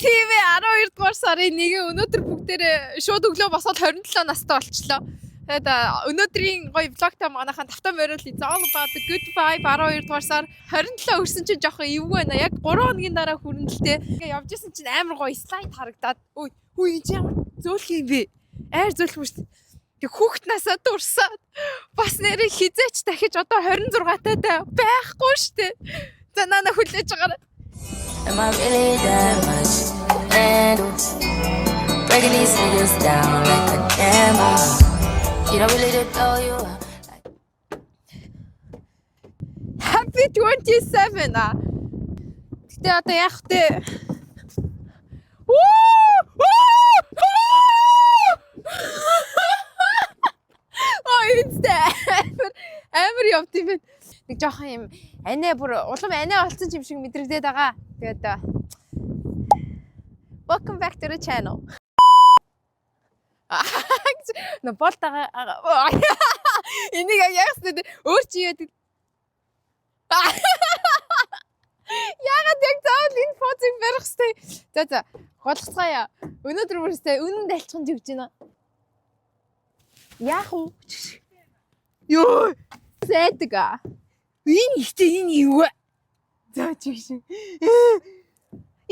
Тийм ээ 12 дугаар сарын 1-ний өнөөдөр бүгдээрээ шууд өглөө босоод 27 настай болчихлоо. Тэгээд өнөөдрийн гоё влогтой манайхан тавтан морил is all about the good vibe 12 дугаар сар 27 өрсөн чинь жоохон эвгүй байна. Яг 3 хоногийн дараа хүрнэлтэй. Ингээ явж исэн чинь амар гоё слайд харагдаад үй энэ ямар зөөлх юм бэ? Айр зөөлх шүү дээ. Тэг хүүхэд насаа дурсаад бас нэрээ хизээч дахиж одоо 26 таатай байхгүй шүү дээ. За нана хүлээж байгаарай. Am I really that much to handle? Breaking these niggas down like a camel. You don't really know you are. Happy 27 а. Гэтэ одоо яах вэ? Амар явт юм бэ. Нэг жоохон юм анаа бүр улам анаа болсон юм шиг мэдрэгдээд байгаа. Тэгээд welcome back to the channel. На болтага энийг яагсад өөр чи яадаг. Яагаад яг заавал энэ фотог барих хэвтэй. За голцгаая. Өнөөдөр бүрстэй үнэн дайлчхан живж байна. Яах вэ? Йоо. Сэдга. Энэ юу вэ? За чигш.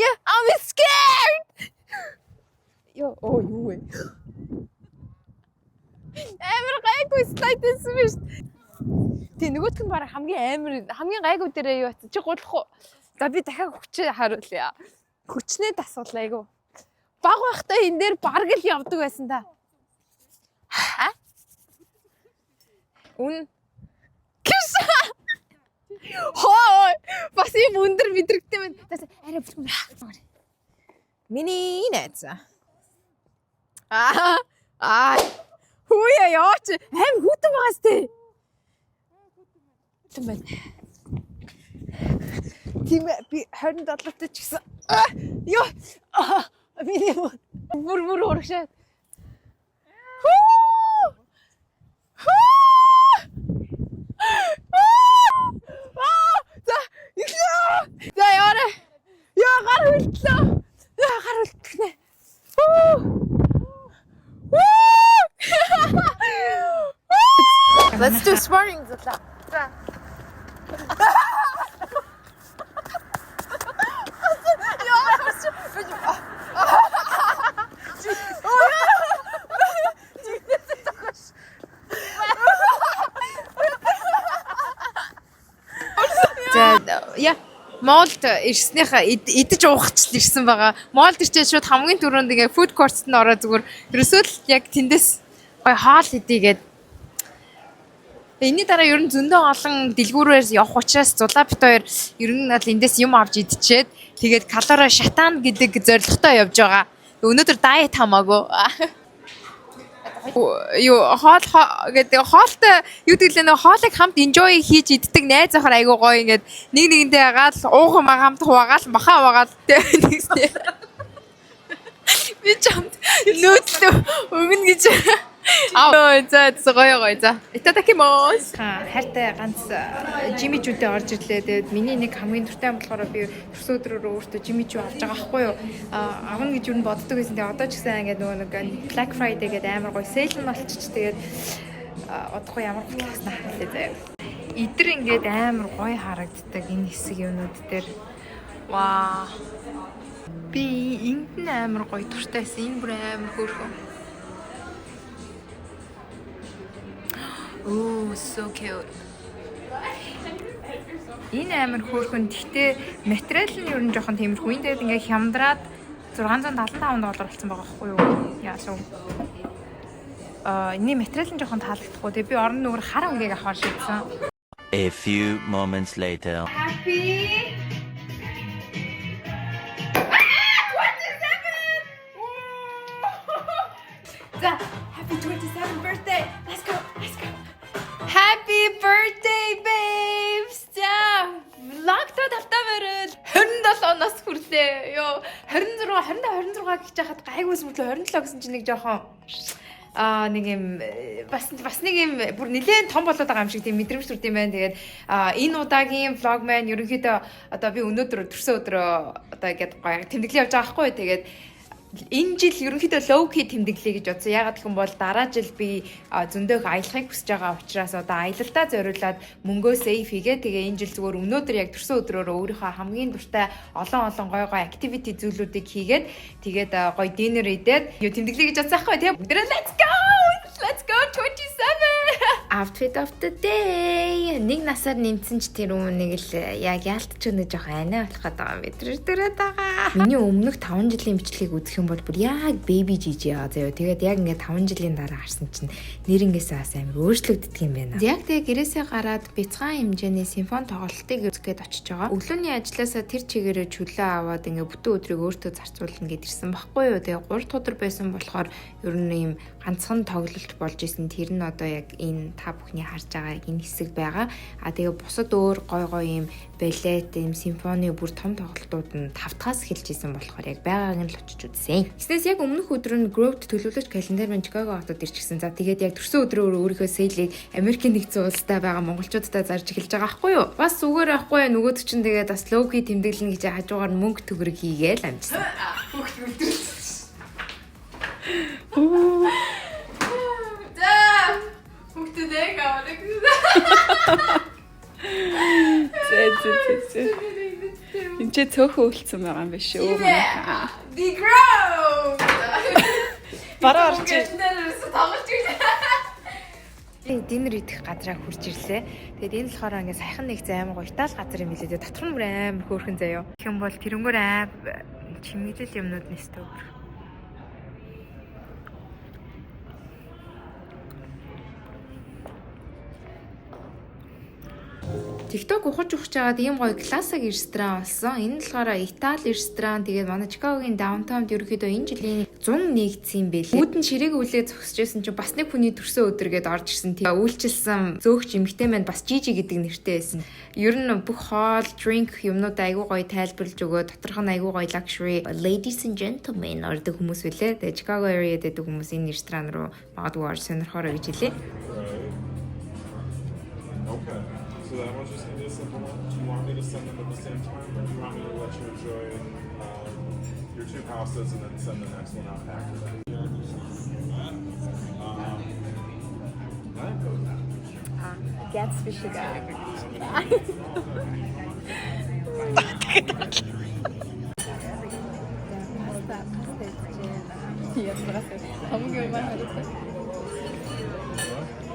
Yeah, I'm scared. Юу вэ? Амар гайгүй слайд байсан биш. Тэг нөгөөтг нь бараг хамгийн гайгүй дээрээ юу бат чи гулах уу? За би дахиад хүчээ харуулъя. Хүчнээ дасгал айгу. Баг байхдаа энэ дээр бараг л явдаг байсан та. Ха? Үн кис. Хоо бас юм өндөр мэдрэгтэй байна. Арай бүлгүн. Миний нэц. Хөөе яач аим хүүтэн байгаас тээ. Тийм байна. Тийм би 27-т ч гэсэн. Ёо. Миний бүр урагшаа. За яарэ. Яа гар хөлтлөө. Гар хөлтлөө. Let's do sparring. За. Яа Молд ирснийхаа идэж уухчлаа ирсэн байгаа. Молд ирчээ шууд хамгийн түрүүнд ингээ food court-т нь ороо зүгээр ерөөсөө л яг тэндээс гой хаал хийгээд энэний дараа ер нь зөндөө олон дэлгүүрээр явах учраас зулаа бит хоёр ер нь л эндээс юм авч идчихэд тэгээд калори шатаан гэдэг зорилготой явж байгаа. Өнөөдөр дайет хамаагүй. Юу хоол гэдэг хоолтой юу гэвэл нэг хоолыг хамт enjoy хийж иддэг найз охор айгуу гоё ингээд нэг нэгэндээ ягаал уух хамт хуваагаал махаа угаал нэгснээ. Би чамд нөөдлөө өгнө гэж. За гоё за. Итадакимос. Хайртай ганц жимичүүдээ орж ирлээ. Тэгээд миний нэг хамгийн дуртай юм болохоор би төрс өдрөөр өөртөө жимичүү авч байгаа байхгүй юу? Авна гэж юу н боддог байсан. Тэгээд одоо ч гэсэн ингээд нөгөө нэг Black Friday гэдэг амар гоё сейл нь болчих. Тэгээд одохгүй ямар хутлааснаа хаалаа заяа. Идэр ингээд амар гоё харагддаг энэ хэсэг юмнууд дээр. Ваа. Би энд нь амар гоё туртайсан. Энэ бүр амар хөөрхөн. Oh, so cute. Энэ амар хөөрхөн. Гэхдээ материал нь ер нь жоохон тиймэрхүү. Энд тэгээд ингээ хямдраад $675 болсон байгаа байхгүй юу? Яасан. Энэний материал нь жоохон таалагдахгүй. Тэгээд би орон нүүр хар өнгийг авахар шийдсэн. A few moments later. Happy 27. Happy 27th birthday. Let's go. Happy birthday babes. За vlog-то тавтаа барил 27 нас хүрлээ. Йоо 26 гэж яхад гайгүйс мөрлөө 27 гэсэн чинь нэг жоохон нэг юм бас нэг юм бүр нэлээд том болоод байгаа юм шиг тийм мэдрэмж төрд юм байна. Тэгээд энэ удаагийн влог маань ерөнхийдөө одоо би өнөөдөр төрсөн өдрөө одоо ингээд гоё тэмдэглэл явж байгаа байхгүй. Тэгээд энэ жил ерөнхийдөө low key тэмдэглэе гэж бодсон. Ягаад гэвэл бол дараа жил би зөндөөх аялахыг хүсэж байгаа учраас одоо аялалдаа зориулаад мөнгөө save хийгээ. Тэгээ энэ жил зүгээр өнөөдөр яг төрсөн өдрөөр өөрийнхөө хамгийн дуртай олон гой activity зүйлүүдийг хийгээд тэгээд гоё dinner идээд юу тэмдэглэе гэж бодсон байхгүй тийм. Бүгдээ let's go 27 outfit of the day. Нэг насаар нэмсэн ч тэр нэг л яг яалтч өнө жоох айна болох гэдэг мэдрэж төрөөд байгаа. Миний өмнөх 5 жилийн бичлэгийг үзэх юм бол бүр яг baby Gigi аа заяа. Тэгээд яг ингээд 5 жилийн дараа харсан чинь нэрнгээсээ бас амар өөрчлөгддөг юм байна. Яг тэгээ гэрээсээ гараад бяцхан хэмжээний симфони тоглолтыг үзгээд очиж байгаа. Өглөөний ажилласаа тэр чигээрээ чөлөө аваад ингээд бүтэн өдрийг өөртөө зарцуулна гэд ирсэн байхгүй юу. Тэгээ 3 өдөр байсан болохоор ер нь юм ганцхан тоглолт болж исэн. Тэр нь одоо яг энэ та бүхний харж байгаа яг энэ хэсэг байгаа. Тэгээ бусад өөр гой юм балет, юм симфони бүр том тоглолтууд нь 5-аас эхэлж исэн болохоор яг байгааг нь л очиж үзсэн. Гэснээс яг өмнөх өдөр нь Grove төлөвлөж календар маань Чикаго хотод ирчихсэн. За тэгээд яг төрсөн өдрөөр өөрийнхөө сейлийг Америкийн нэгдсэн улстай байгаа монголчуудтай зарж эхэлж байгаа байхгүй юу? Бас зүгээр байхгүй нөгөөд чинь тэгээд бас лоуки тэмдэглэнэ гэж хажуугаар мөнгө төгрөг хийгээл амжсан. Хөхт үлдэрсэн. Хүүхдүүдээ гавраг. Зэ. Энд ч цөөхөн үлдсэн байгаа юм биш үү? The Grove. Бараа орж. Динер идэх газраа хурж ирлээ. Тэгээд энэ болохоор ингээ сайхан нэг займ гоё Итали газар юм хэлээ. Дотор нь бүр амар хөөрхөн заяа. Гэх юм бол тэрнгөр чимэглэл юмнууд нэстэ өөр. TikTok ухаж жагаад ийм гоё классик ресторан болсон. Энэ нь болохоор Итали ресторан. Тэгээд манай Чикагогийн даунтаунд ерөөхдөө энэ жилийн 100 нэгдсэн юм байлээ. Үүдэн ширээг үлээ зогсож байсан чинь бас нэг хүний төрсөн өдөр гээд орж ирсэн. Тэгээ үйлчилсэн зөөгч эмэгтэй маань бас Gigi гэдэг нэртэй байсан. Ер нь бүх хоол, drink юмнууд айгүй гоё тайлбарлаж өгөө. Доторх нь айгүй гоё luxury ladies and gentlemen ордог хүмүүс үлээ. Тэгээ Chicago area дэдэг хүмүүс энэ ресторан руу магадгүй орж сонирхороо гэж хэлээ. So that was just gonna be a simple one. Do you want me to send them at the same time, or do you want me to let you enjoy your 2 pastas and then send the next one out after that? I'd go with that. Gatsby sugar.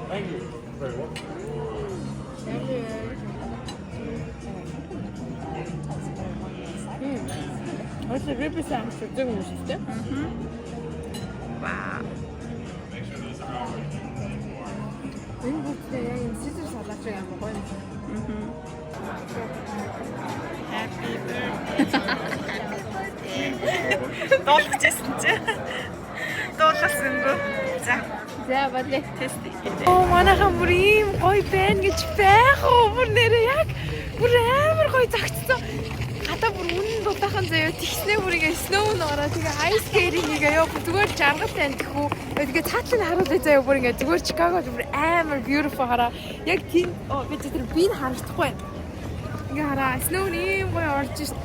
Thank you. Very well. Осы represent гэдэг юм шүү дээ. Вау. Энэ бүхтэй яг энэ сэтэр салаач юм гоё юм. Happy birthday. Дуулчихсан чи. Дуулсан гоо. За бадлээ тест хийгээ. Манайхан бүр ийм гоё байна гэж байх уу? Бүр нэрээ яг бүр амар гоё загцсан. Гадаа бүр үнэн дулаахан заяа тэгснээ бүр ингээ snow нороо тэгээ ice skating хийгээ ёо зүгээр жаргалтай амтх уу. Тэгээ цаатлыг харуулъя заяа бүр ингээ зүгээр Chicago бүр амар beautiful хараа. Яг тийм би тэр харагдахгүй байна. Ингээ хараа snow ийм гоё орж шít.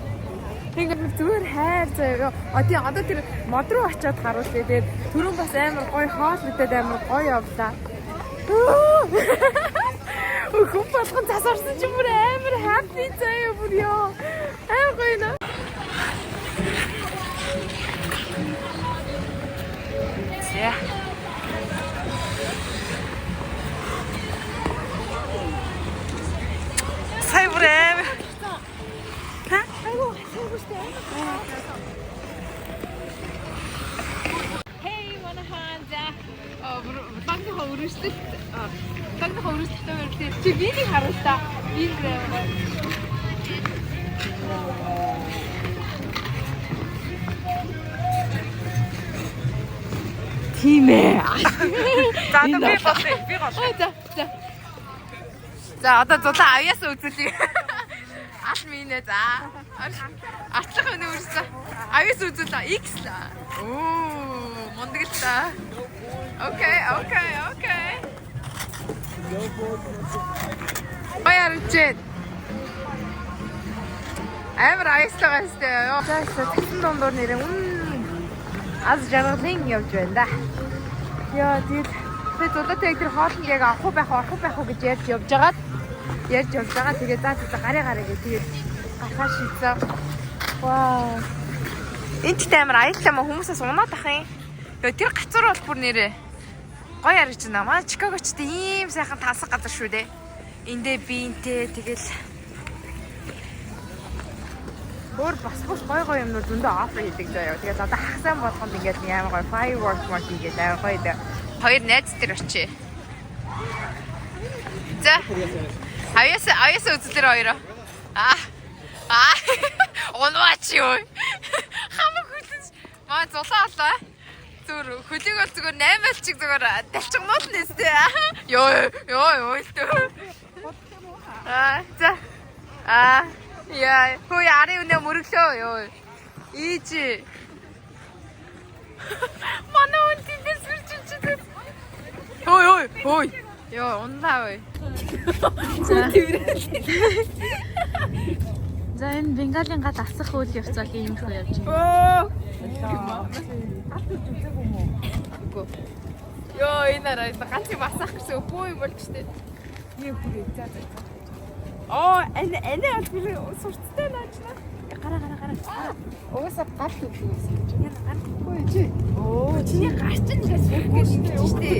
Ингээ зүгээр хайр заяа. Одоо тэр мод руу очиод харуулъя. Тэгээд түрүүн бас амар гоё хоол мэдээд амар гоё явлаа. Хүн болгон засарсан ч бүр амар happy заяа бүр ёо. Амар гоё нэ. За. Сая бүр амар. Hey, манайхан за багнахаа өрөжлөлт багнахаа өрөжлөлтөө чи видео харуултаа. Видео. Тийм ээ. За одоо би болъё. За одоо зулаа авьяасаа үзүүлье. Ас минь за. Атлах өнөө үрсэн. Авис үзүүлээ. X л. Оо, мундаг л та. Окей. Баярлалаа. Амар айстайгаа сте. Яа, тэгсэн дундуур нэрээ аз жаргалын явж байна да. Яа, тэгээд зулаатай тэр хоолнд яг авах байх уу гэж ярьж явж байгаа. Тэгээд за гараа гэж тэгээд гахаа шийдсэн. Вау. Энд ч амар аярлаа ма хүмүүсээс унаад ах юм. Тэгээд тэр гацар бол бүр нэрээ гоё харж байна. Манай Чикагочтой ийм сайхан тасаг газар шүү дээ. Эндээ биентэй тэгэл өөр бас гоё юмнууд зөндөө офер хийдэг заяа. Тэгээд одоо хагасан болгонд ингээд амар гоё fireworks марк хийгээд амар гоё дээ. Хоёр найз тэр очие. За. Аяс үзлэр хоёроо. Онваач юу. Хамаг хүлээж. Маа зулаа олоо. Зүр хөлийг бол зүгээр 8 чиг зүгээр талчгнууд нэстэй. Йоо илтөө. За. Яа, хөөе ари үнэ мөрөглөө ёо. Ийж. Манай үн тиймээс сүрчилчээ. Хөөе. Ёо, унлаа вэ. За энэ Бенгалийн гад асах үйл явцаг ийм их явж байна. Ёо, энэ арай ганц юм асах гэсэн үгүй болж штэ. Юу хүрээ за. Энэ аль сурцтай наачна. Гараа. Уусаа гал үгүй гэж. Яг гарахгүй чи. Чиний гарч нь гэж үгүй штэ.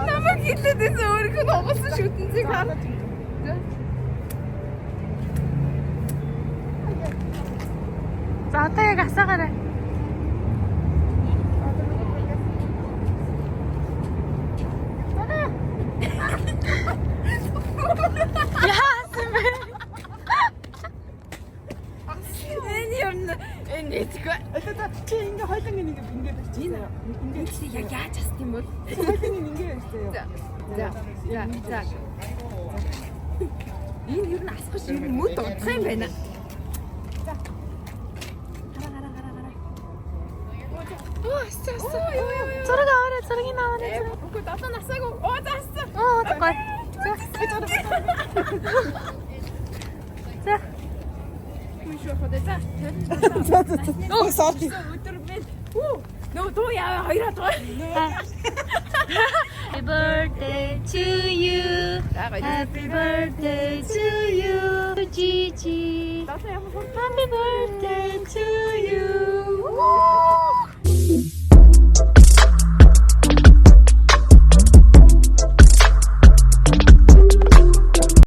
Намайг хилээд өөрийнхөө оголсон шүтэнцийг хараад. За одоо яг асаагаарай. Яасан бэ? Энэ чи ингээ хойлон ингээ барьчихсан. энэ чи яг яаж ас тийм бол? Хойлон ингээ барьчихсан. За. Энэ юу н асгаш юм мөд удах юм байна. Зураг аваарай. Үгүй 7 насаагүй. Заасан. Гоё. За. Шүү хөөе за. Sorry. Өдөр минь. Нөө яа хоёроо тоо. Happy birthday to you. Happy birthday to you. Gigi. Happy birthday to